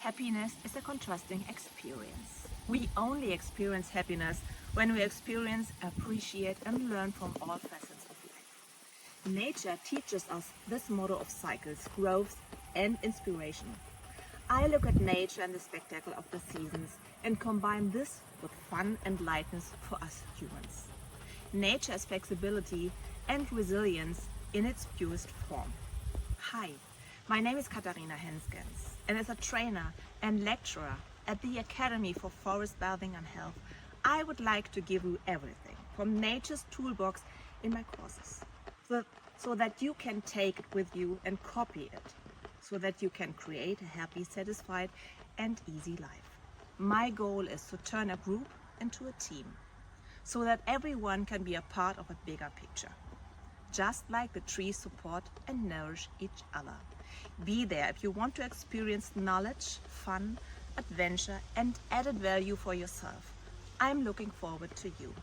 Happiness is a contrasting experience. We only experience happiness when we experience, appreciate and learn from all facets of life. Nature teaches us this model of cycles, growth and inspiration. I look at nature and the spectacle of the seasons and combine this with fun and lightness for us humans. Nature is flexibility and resilience in its purest form. Hi, my name is Katharina Hensgens, and as a trainer and lecturer at the Academy for Forestbathing and Health, I would like to give you everything from nature's toolbox in my courses, so that you can take it with you and copy it, so that you can create a happy, satisfied and easy life. My goal is to turn a group into a team, so that everyone can be a part of a bigger picture. Just like the trees support and nourish each other. Be there if you want to experience knowledge, fun, adventure and added value for yourself. I'm looking forward to you.